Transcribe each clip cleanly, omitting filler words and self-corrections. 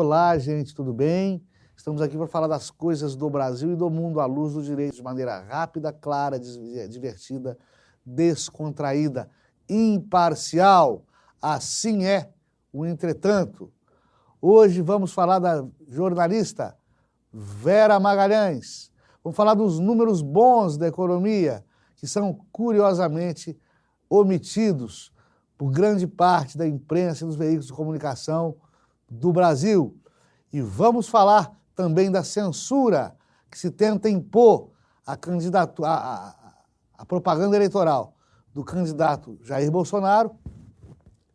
Olá, gente, tudo bem? Estamos aqui para falar das coisas do Brasil e do mundo à luz do direito de maneira rápida, clara, divertida, descontraída, imparcial. Assim é o Entretanto. Hoje vamos falar da jornalista Vera Magalhães. Vamos falar dos números bons da economia, que são curiosamente omitidos por grande parte da imprensa e dos veículos de comunicação do Brasil. E vamos falar também da censura que se tenta impor a propaganda eleitoral do candidato Jair Bolsonaro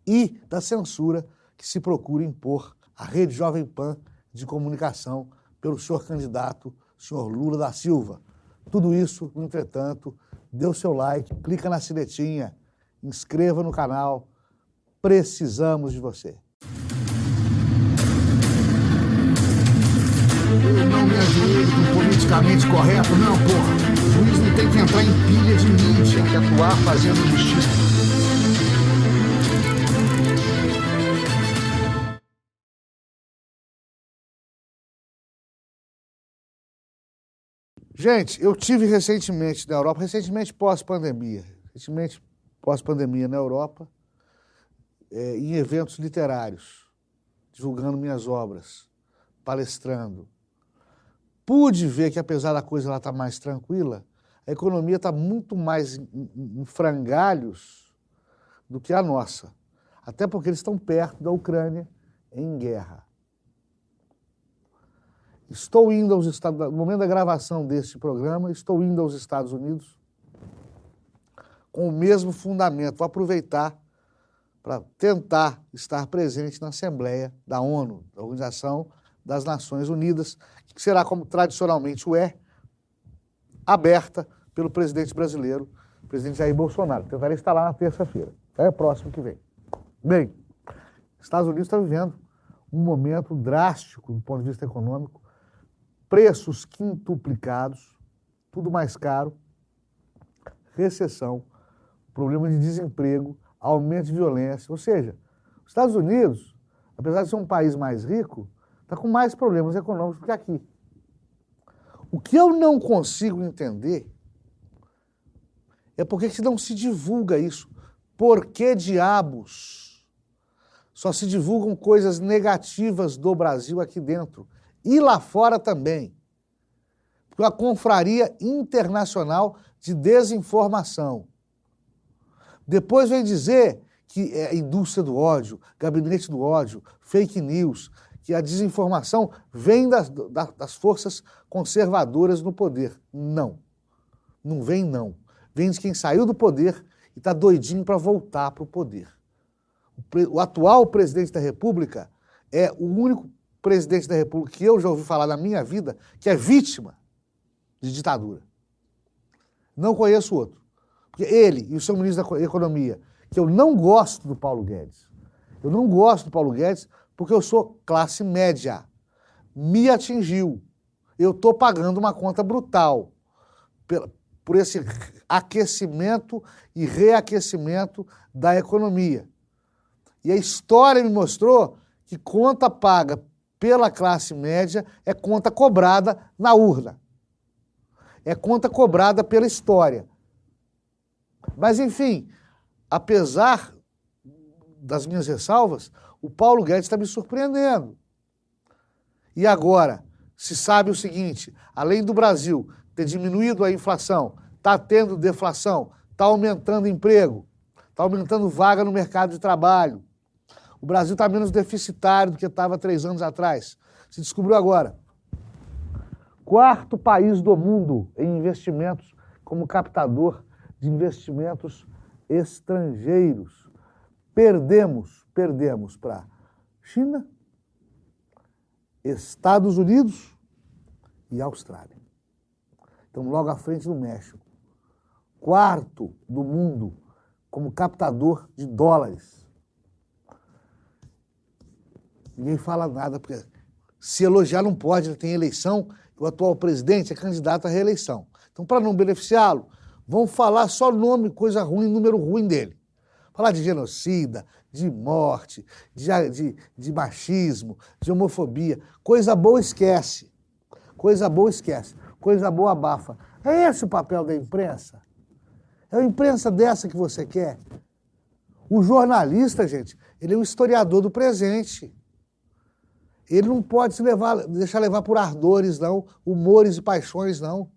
e da censura que se procura impor à Rede Jovem Pan de comunicação pelo senhor candidato, senhor Lula da Silva. Tudo isso, no entretanto, dê o seu like, clica na sinetinha, inscreva no canal. Precisamos de você. Eu não me ajoelho com politicamente correto, não, porra. O juiz não tem que entrar em pilha de mídia, tem que atuar fazendo justiça. Gente, eu tive recentemente na Europa, pós-pandemia na Europa, em eventos literários, divulgando minhas obras, palestrando. Pude ver que, apesar da coisa lá estar mais tranquila, a economia está muito mais em frangalhos do que a nossa. Até porque eles estão perto da Ucrânia em guerra. Estou indo aos Estados Unidos, no momento da gravação deste programa, estou indo aos Estados Unidos com o mesmo fundamento. Vou aproveitar para tentar estar presente na Assembleia da ONU, da Organização das Nações Unidas, que será, como tradicionalmente o é, aberta pelo presidente brasileiro, o presidente Jair Bolsonaro. Tentarei estar lá na terça-feira. É o próximo que vem. Bem, Estados Unidos está vivendo um momento drástico do ponto de vista econômico, preços quintuplicados, tudo mais caro, recessão, problema de desemprego, aumento de violência. Ou seja, os Estados Unidos, apesar de ser um país mais rico, está com mais problemas econômicos do que aqui. O que eu não consigo entender é por que não se divulga isso. Por que diabos só se divulgam coisas negativas do Brasil aqui dentro? E lá fora também. Porque a confraria internacional de desinformação. Depois vem dizer que é a indústria do ódio, gabinete do ódio, fake news, que a desinformação vem das forças conservadoras no poder. Não. Não vem, não. Vem de quem saiu do poder e está doidinho para voltar para o poder. O atual presidente da República é o único presidente da República que eu já ouvi falar na minha vida que é vítima de ditadura. Não conheço outro. Porque ele e o seu ministro da Economia, que eu não gosto do Paulo Guedes. Eu não gosto do Paulo Guedes porque eu sou classe média. Me atingiu. Eu estou pagando uma conta brutal por esse aquecimento e reaquecimento da economia. E a história me mostrou que conta paga pela classe média é conta cobrada na urna. É conta cobrada pela história. Mas, enfim, apesar das minhas ressalvas, o Paulo Guedes está me surpreendendo. E agora, se sabe o seguinte, além do Brasil ter diminuído a inflação, está tendo deflação, está aumentando emprego, está aumentando vaga no mercado de trabalho. O Brasil está menos deficitário do que estava 3 anos atrás. Se descobriu agora. 4º país do mundo em investimentos como captador de investimentos estrangeiros. Perdemos para China, Estados Unidos e Austrália. Estamos logo à frente do México. 4º do mundo como captador de dólares. Ninguém fala nada, porque se elogiar não pode, tem eleição, o atual presidente é candidato à reeleição. Então, para não beneficiá-lo, vão falar só nome, coisa ruim, número ruim dele. Falar de genocida, de morte, de machismo, de homofobia. Coisa boa esquece. Coisa boa esquece. Coisa boa abafa. É esse o papel da imprensa? É a imprensa dessa que você quer? O jornalista, gente, ele é um historiador do presente. Ele não pode deixar levar por ardores, não, humores e paixões, não.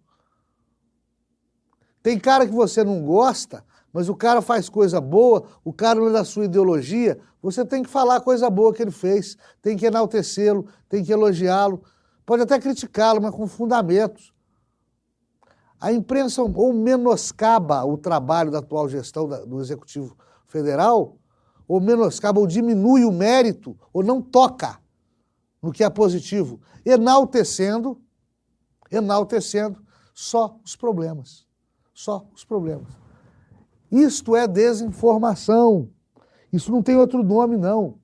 Tem cara que você não gosta, mas o cara faz coisa boa, o cara não é da sua ideologia, você tem que falar a coisa boa que ele fez, tem que enaltecê-lo, tem que elogiá-lo, pode até criticá-lo, mas com fundamentos. A imprensa ou menoscaba o trabalho da atual gestão do Executivo Federal, ou menoscaba ou diminui o mérito, ou não toca no que é positivo, enaltecendo só os problemas. Só os problemas. Isto é desinformação. Isso não tem outro nome, não.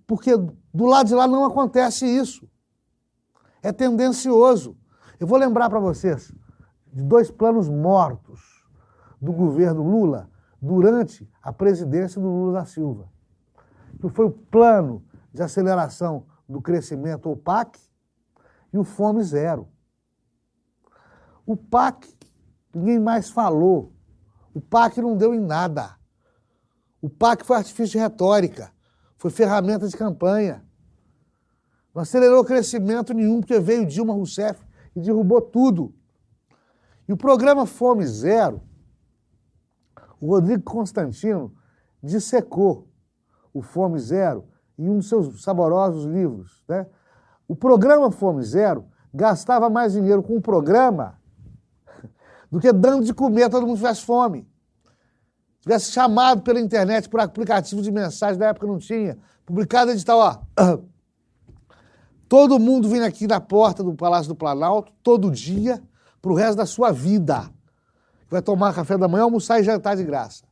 Porque do lado de lá não acontece isso. É tendencioso. Eu vou lembrar para vocês de 2 planos mortos do governo Lula durante a presidência do Lula da Silva. Que foi o plano de aceleração do crescimento, o PAC, e o Fome Zero. O PAC, ninguém mais falou. O PAC não deu em nada. O PAC foi artifício de retórica, foi ferramenta de campanha. Não acelerou crescimento nenhum, porque veio Dilma Rousseff e derrubou tudo. E o programa Fome Zero, o Rodrigo Constantino dissecou o Fome Zero em um dos seus saborosos livros, né? O programa Fome Zero gastava mais dinheiro com o programa do que dando de comer a todo mundo que tivesse fome. Tivesse chamado pela internet, por aplicativo de mensagem, na época não tinha, publicado edital, ó. Todo mundo vem aqui na porta do Palácio do Planalto, todo dia, pro resto da sua vida. Vai tomar café da manhã, almoçar e jantar de graça.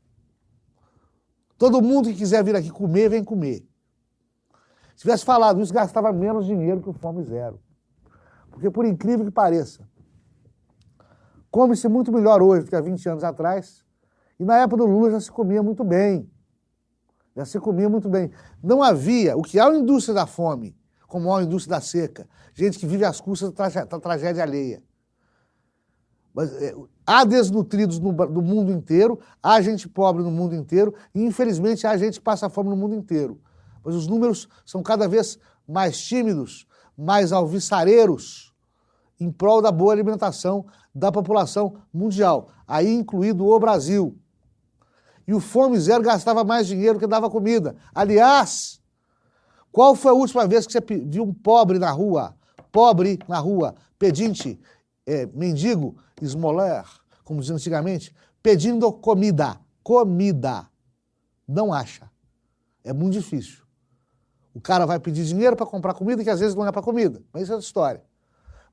Todo mundo que quiser vir aqui comer, vem comer. Se tivesse falado isso, gastava menos dinheiro que o Fome Zero. Porque, por incrível que pareça, come-se muito melhor hoje do que há 20 anos atrás, e na época do Lula já se comia muito bem. Já se comia muito bem. Não havia, o que há uma indústria da fome, como há uma indústria da seca, gente que vive às custas da tragédia alheia. Mas, há desnutridos no mundo inteiro, há gente pobre no mundo inteiro, e infelizmente há gente que passa fome no mundo inteiro. Mas os números são cada vez mais tímidos, mais alvissareiros, em prol da boa alimentação da população mundial, aí incluído o Brasil. E o Fome Zero gastava mais dinheiro que dava comida. Aliás, qual foi a última vez que você viu um pobre na rua, pedinte, mendigo, esmoler, como dizia antigamente, pedindo comida? Comida. Não acha. É muito difícil. O cara vai pedir dinheiro para comprar comida, que às vezes não é para comida, mas isso é outra história.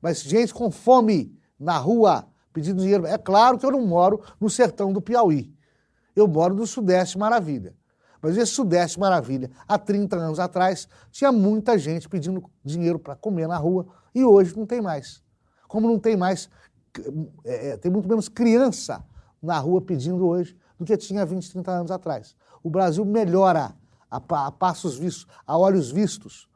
Mas gente com fome na rua pedindo dinheiro. É claro que eu não moro no sertão do Piauí. Eu moro no Sudeste Maravilha. Mas esse Sudeste Maravilha, há 30 anos atrás, tinha muita gente pedindo dinheiro para comer na rua e hoje não tem mais. Como não tem mais, tem muito menos criança na rua pedindo hoje do que tinha 20, 30 anos atrás. O Brasil melhora a passos vistos, a olhos vistos.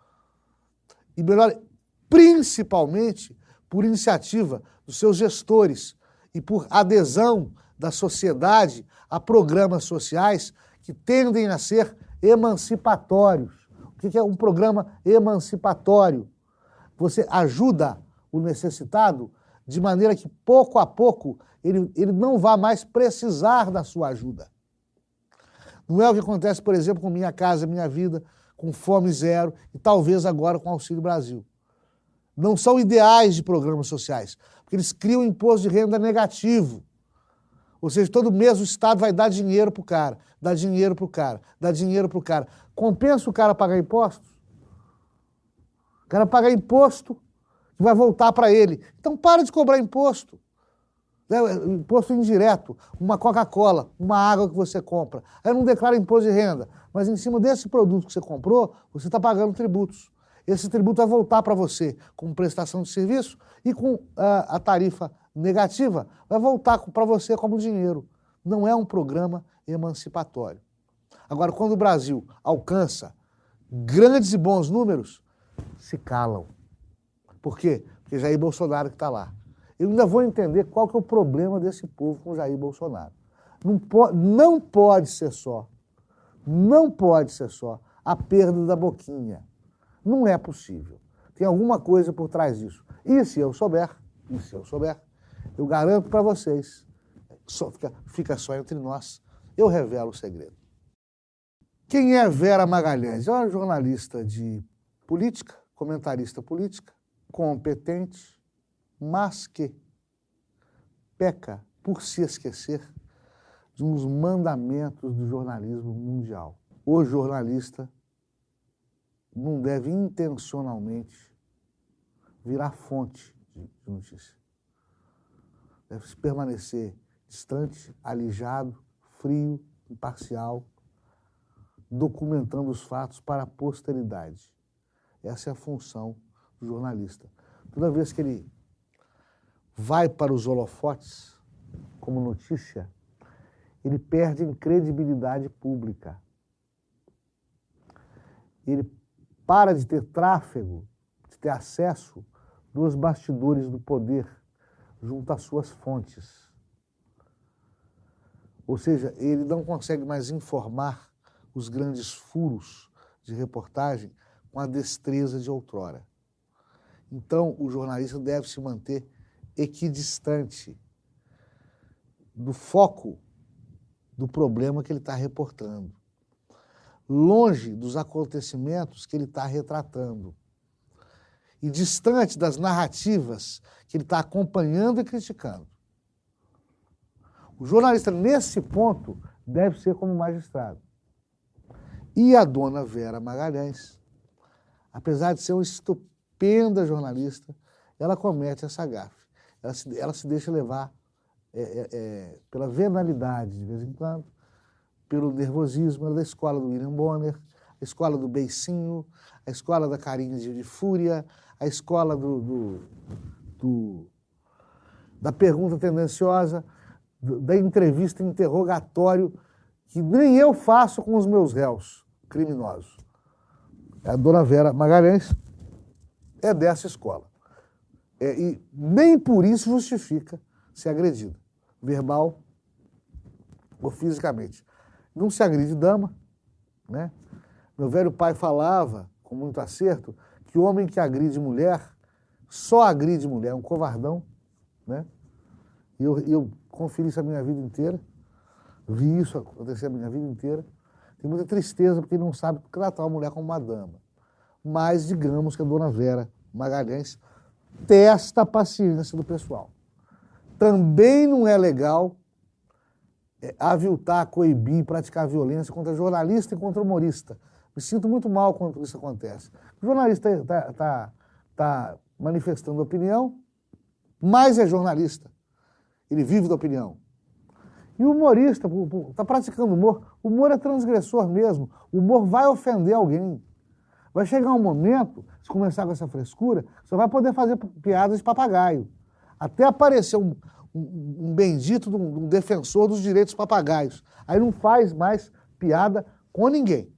E melhora principalmente por iniciativa dos seus gestores e por adesão da sociedade a programas sociais que tendem a ser emancipatórios. O que é um programa emancipatório? Você ajuda o necessitado de maneira que, pouco a pouco, ele não vá mais precisar da sua ajuda. Não é o que acontece, por exemplo, com Minha Casa Minha Vida, com Fome Zero e talvez agora com Auxílio Brasil. Não são ideais de programas sociais, porque eles criam imposto de renda negativo. Ou seja, todo mês o Estado vai dar dinheiro para o cara, dar dinheiro para o cara, dar dinheiro para o cara. Compensa o cara pagar impostos? O cara pagar imposto que vai voltar para ele. Então para de cobrar imposto. Imposto indireto, uma Coca-Cola, uma água que você compra. Aí não declara imposto de renda, mas em cima desse produto que você comprou, você está pagando tributos. Esse tributo vai voltar para você com prestação de serviço e com a tarifa negativa vai voltar para você como dinheiro. Não é um programa emancipatório. Agora, quando o Brasil alcança grandes e bons números, se calam. Por quê? Porque Jair Bolsonaro que está lá. Eu ainda vou entender qual que é o problema desse povo com Jair Bolsonaro. Não pode ser só a perda da boquinha. Não é possível. Tem alguma coisa por trás disso. E se eu souber, eu garanto para vocês, fica só entre nós, eu revelo o segredo. Quem é Vera Magalhães? É uma jornalista de política, comentarista política, competente, mas que peca por se esquecer de uns mandamentos do jornalismo mundial. O jornalista não deve intencionalmente virar fonte de notícia. Deve permanecer distante, alijado, frio, imparcial, documentando os fatos para a posteridade. Essa é a função do jornalista. Toda vez que ele vai para os holofotes como notícia, ele perde em credibilidade pública. Ele para de ter tráfego, de ter acesso dos bastidores do poder junto às suas fontes. Ou seja, ele não consegue mais informar os grandes furos de reportagem com a destreza de outrora. Então, o jornalista deve se manter equidistante do foco do problema que ele está reportando, longe dos acontecimentos que ele está retratando e distante das narrativas que ele está acompanhando e criticando. O jornalista, nesse ponto, deve ser como magistrado. E a dona Vera Magalhães, apesar de ser uma estupenda jornalista, ela comete essa gafe. Ela se deixa levar pela venalidade, de vez em quando, pelo nervosismo. Ela é da escola do William Bonner, a escola do beicinho, a escola da carinha de fúria, a escola da pergunta tendenciosa, da entrevista interrogatório, que nem eu faço com os meus réus criminosos. A dona Vera Magalhães é dessa escola. E nem por isso justifica ser agredida, verbal ou fisicamente. Não se agride dama, né? Meu velho pai falava, com muito acerto, que o homem que agride mulher, só agride mulher, é um covardão, né? E eu conferi isso a minha vida inteira, vi isso acontecer a minha vida inteira. Tem muita tristeza porque ele não sabe tratar a mulher como uma dama. Mas digamos que a dona Vera Magalhães testa a paciência do pessoal. Também não é legal aviltar, coibir, praticar violência contra jornalista e contra humorista. Me sinto muito mal quando isso acontece. O jornalista está manifestando opinião, mas é jornalista. Ele vive da opinião. E o humorista está praticando humor. O humor é transgressor mesmo. O humor vai ofender alguém. Vai chegar um momento, se começar com essa frescura, você vai poder fazer piadas de papagaio. Até aparecer um bendito de um defensor dos direitos papagaios. Aí não faz mais piada com ninguém.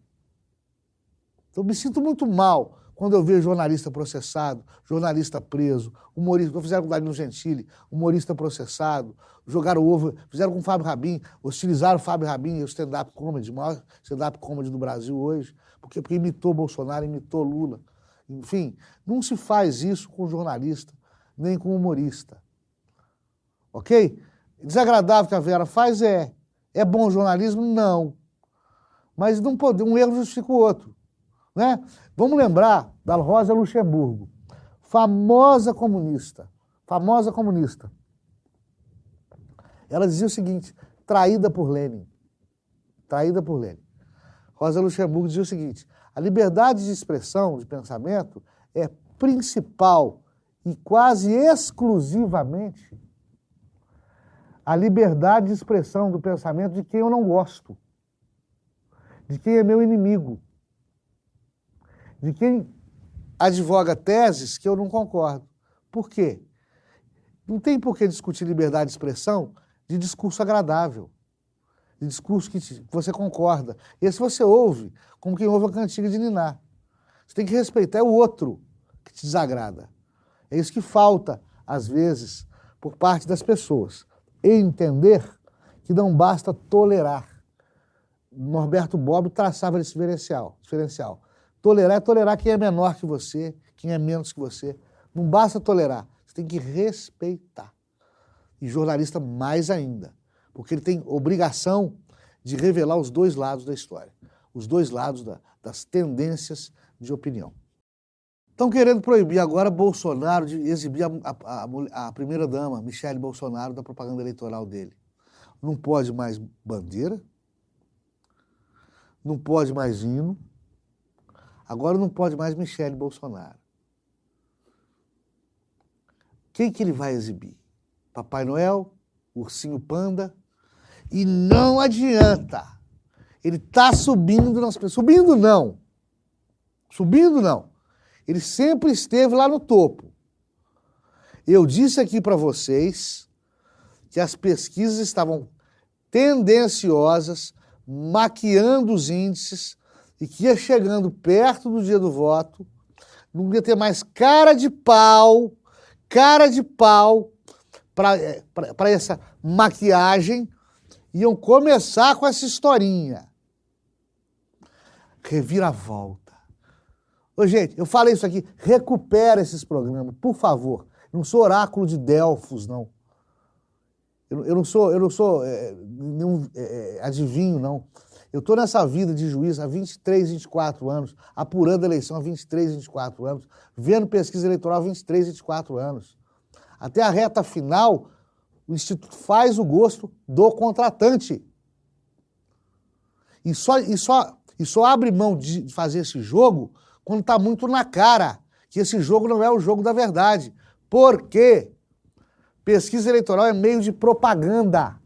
Então, me sinto muito mal quando eu vejo jornalista processado, jornalista preso, humorista, fizeram com o Danilo Gentili, humorista processado, jogaram ovo, fizeram com o Fábio Rabin, hostilizaram o Fábio Rabin e o stand-up comedy, o maior stand-up comedy do Brasil hoje, porque imitou Bolsonaro, imitou Lula. Enfim, não se faz isso com jornalista, nem com humorista. Ok? Desagradável que a Vera faz é bom jornalismo? Não. Mas não pode, um erro justifica o outro. Né? Vamos lembrar da Rosa Luxemburgo, famosa comunista. Ela dizia o seguinte, traída por Lenin. Rosa Luxemburgo dizia o seguinte, a liberdade de expressão, de pensamento, é principal e quase exclusivamente a liberdade de expressão do pensamento de quem eu não gosto, de quem é meu inimigo, de quem advoga teses que eu não concordo. Por quê? Não tem por que discutir liberdade de expressão de discurso agradável. de discurso que você concorda. Esse você ouve, como quem ouve a cantiga de niná. Você tem que respeitar o outro que te desagrada. É isso que falta, às vezes, por parte das pessoas. E entender que não basta tolerar. Norberto Bobbio traçava esse diferencial. Tolerar é tolerar quem é menor que você, quem é menos que você. Não basta tolerar, você tem que respeitar. E jornalista mais ainda, porque ele tem obrigação de revelar os dois lados da história, os dois lados das tendências de opinião. Estão querendo proibir agora Bolsonaro de exibir a primeira-dama, Michele Bolsonaro, da propaganda eleitoral dele. Não pode mais bandeira, não pode mais hino, agora não pode mais Michele Bolsonaro. Quem que ele vai exibir? Papai Noel? Ursinho Panda? E não adianta. Ele está subindo nas pessoas. Subindo não. Ele sempre esteve lá no topo. Eu disse aqui para vocês que as pesquisas estavam tendenciosas, maquiando os índices, e que ia chegando perto do dia do voto, não ia ter mais cara de pau para essa maquiagem, iam começar com essa historinha. Reviravolta. Ô, gente, eu falei isso aqui, recupera esses programas, por favor. Eu não sou oráculo de Delfos, não. Eu não sou nenhum adivinho, não. Eu estou nessa vida de juiz há 23, 24 anos, apurando a eleição há 23, 24 anos, vendo pesquisa eleitoral há 23, 24 anos. Até a reta final, o Instituto faz o gosto do contratante. E só abre mão de fazer esse jogo quando está muito na cara que esse jogo não é o jogo da verdade. Por quê? Pesquisa eleitoral é meio de propaganda,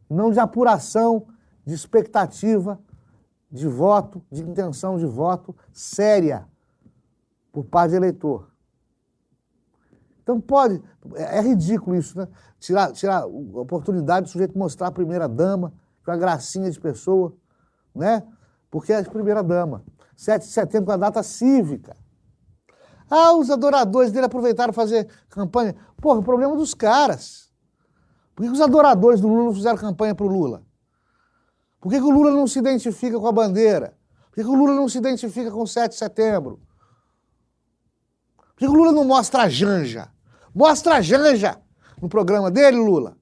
não de apuração, de expectativa, de voto, de intenção de voto séria por parte do eleitor. Então é ridículo isso, né? Tirar a oportunidade do sujeito mostrar a primeira-dama, com a gracinha de pessoa, né? Porque é a primeira-dama. 7 de setembro com a data cívica. Ah, os adoradores dele aproveitaram para fazer campanha. Porra, o problema dos caras. Por que os adoradores do Lula não fizeram campanha para o Lula? Por que o Lula não se identifica com a bandeira? Por que o Lula não se identifica com o 7 de setembro? Por que o Lula não mostra a Janja? Mostra a Janja no programa dele, Lula.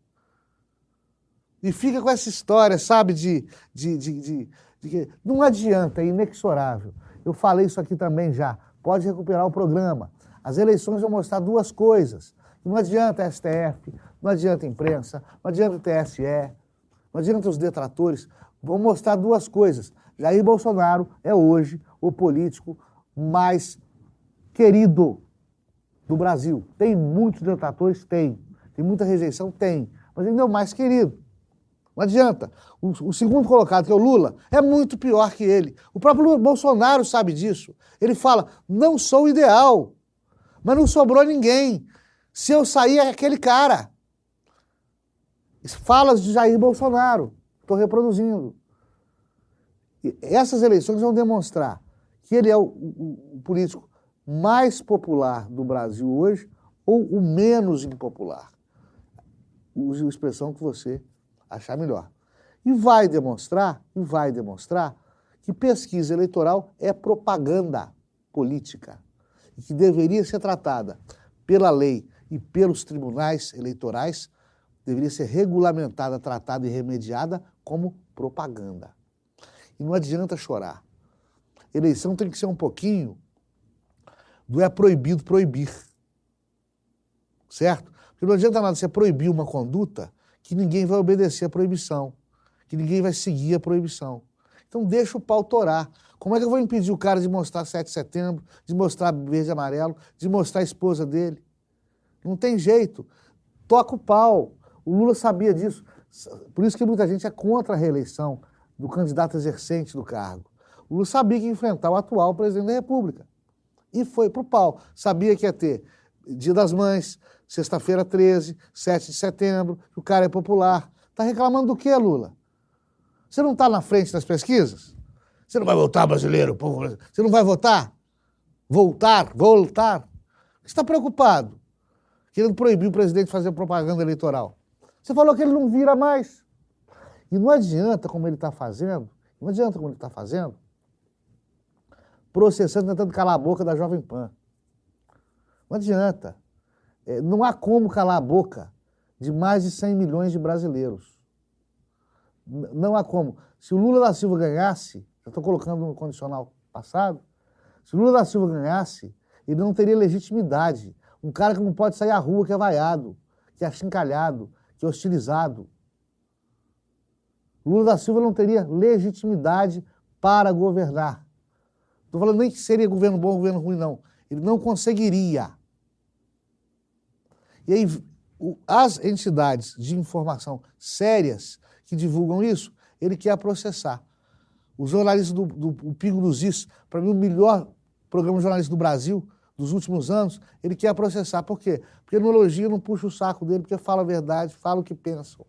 E fica com essa história, sabe, de que não adianta, é inexorável. Eu falei isso aqui também já. Pode recuperar o programa. As eleições vão mostrar duas coisas. Não adianta a STF, não adianta a imprensa, não adianta o TSE, não adianta os detratores. Vão mostrar duas coisas. Jair Bolsonaro é hoje o político mais querido do Brasil. Tem muitos detratores? Tem. Tem muita rejeição? Tem. Mas ele é o mais querido. Não adianta. O segundo colocado, que é o Lula, é muito pior que ele. O próprio Bolsonaro sabe disso. Ele fala, não sou o ideal, mas não sobrou ninguém. Se eu sair, é aquele cara. Falas de Jair Bolsonaro. Estou reproduzindo. E essas eleições vão demonstrar que ele é o político mais popular do Brasil hoje ou o menos impopular. Use a expressão que você achar melhor. E vai demonstrar que pesquisa eleitoral é propaganda política e que deveria ser tratada pela lei e pelos tribunais eleitorais, deveria ser regulamentada, tratada e remediada como propaganda. E não adianta chorar. Eleição tem que ser um pouquinho do é proibido proibir. Certo? Porque não adianta nada você proibir uma conduta que ninguém vai obedecer à proibição, que ninguém vai seguir a proibição. Então deixa o pau torar. Como é que eu vou impedir o cara de mostrar 7 de setembro, de mostrar verde e amarelo, de mostrar a esposa dele? Não tem jeito. Toca o pau. O Lula sabia disso. Por isso que muita gente é contra a reeleição do candidato exercente do cargo. O Lula sabia que ia enfrentar o atual presidente da República. E foi pro pau. Sabia que ia ter Dia das Mães, sexta-feira 13, 7 de setembro, que o cara é popular. Tá reclamando do quê, Lula? Você não está na frente das pesquisas? Você não vai votar, brasileiro? Você não vai votar? Voltar? Você está preocupado, querendo proibir o presidente de fazer propaganda eleitoral. Você falou que ele não vira mais. E não adianta como ele está fazendo, processando, tentando calar a boca da Jovem Pan. Não adianta. Não há como calar a boca de mais de 100 milhões de brasileiros. Não há como. Se o Lula da Silva ganhasse, eu estou colocando no condicional passado, se o Lula da Silva ganhasse, ele não teria legitimidade. Um cara que não pode sair à rua, que é vaiado, que é achincalhado, que é hostilizado. Lula da Silva não teria legitimidade para governar. Estou falando nem que seria governo bom ou governo ruim, não. Ele não conseguiria. E aí, as entidades de informação sérias que divulgam isso, ele quer processar. Os jornalistas do Pingo dos Is, para mim o melhor programa jornalístico do Brasil, dos últimos anos, ele quer processar. Por quê? Porque não elogia, não puxa o saco dele, porque fala a verdade, fala o que pensam.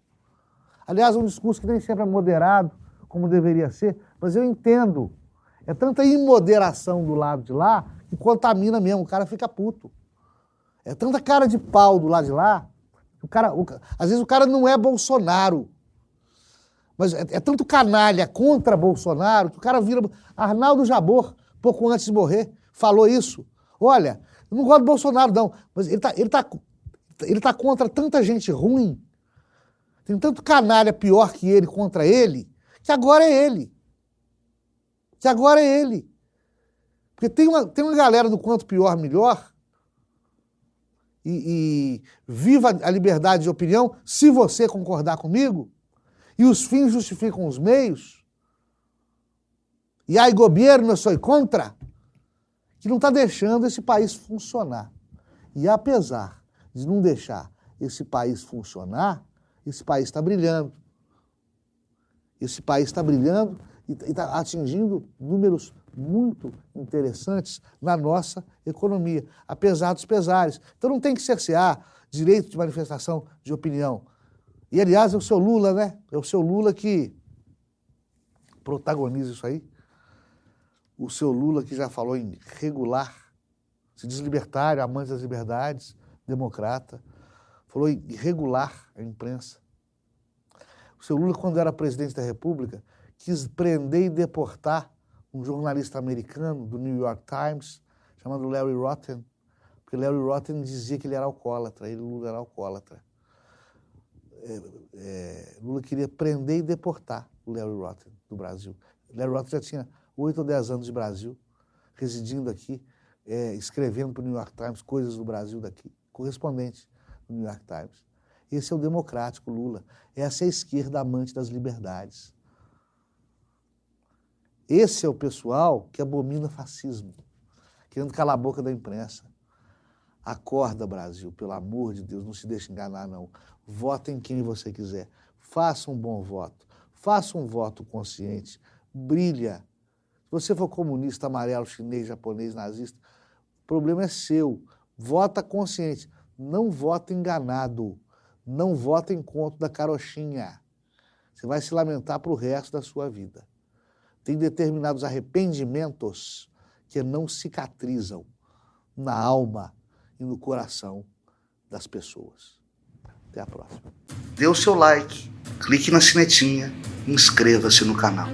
Aliás, é um discurso que nem sempre é moderado, como deveria ser, mas eu entendo. É tanta imoderação do lado de lá que contamina mesmo, o cara fica puto. É tanta cara de pau do lado de lá, às vezes o cara não é Bolsonaro, mas é tanto canalha contra Bolsonaro que o cara vira... Arnaldo Jabor, pouco antes de morrer, falou isso. Olha, eu não gosto do Bolsonaro não, mas ele tá contra tanta gente ruim, tem tanto canalha pior que ele contra ele, que agora é ele. Porque tem uma galera do quanto pior, melhor, e viva a liberdade de opinião, se você concordar comigo, e os fins justificam os meios, e aí governo eu sou contra, que não está deixando esse país funcionar. E apesar de não deixar esse país funcionar, esse país está brilhando. Esse país está brilhando e está atingindo números muito interessantes na nossa economia, apesar dos pesares. Então não tem que cercear direito de manifestação de opinião. E, aliás, é o seu Lula, né? É o seu Lula que protagoniza isso aí. O seu Lula que já falou em regular, se diz libertário, amante das liberdades, democrata, falou em regular a imprensa. O seu Lula, quando era presidente da República, quis prender e deportar um jornalista americano do New York Times, chamado Larry Rotten, porque Larry Rotten dizia que ele era alcoólatra, Lula era alcoólatra. Lula queria prender e deportar o Larry Rotten do Brasil. Larry Rotten já tinha 8 ou 10 anos de Brasil, residindo aqui, escrevendo para o New York Times coisas do Brasil daqui, correspondente do New York Times. Esse é o democrático Lula. Essa é a esquerda amante das liberdades. Esse é o pessoal que abomina fascismo, querendo calar a boca da imprensa. Acorda, Brasil, pelo amor de Deus, não se deixe enganar, não. Vota em quem você quiser. Faça um bom voto. Faça um voto consciente. Brilha. Se você for comunista, amarelo, chinês, japonês, nazista, o problema é seu. Vota consciente. Não vota enganado. Não vota em conto da carochinha. Você vai se lamentar para o resto da sua vida. Tem determinados arrependimentos que não cicatrizam na alma e no coração das pessoas. Até a próxima. Dê o seu like, clique na sinetinha e inscreva-se no canal.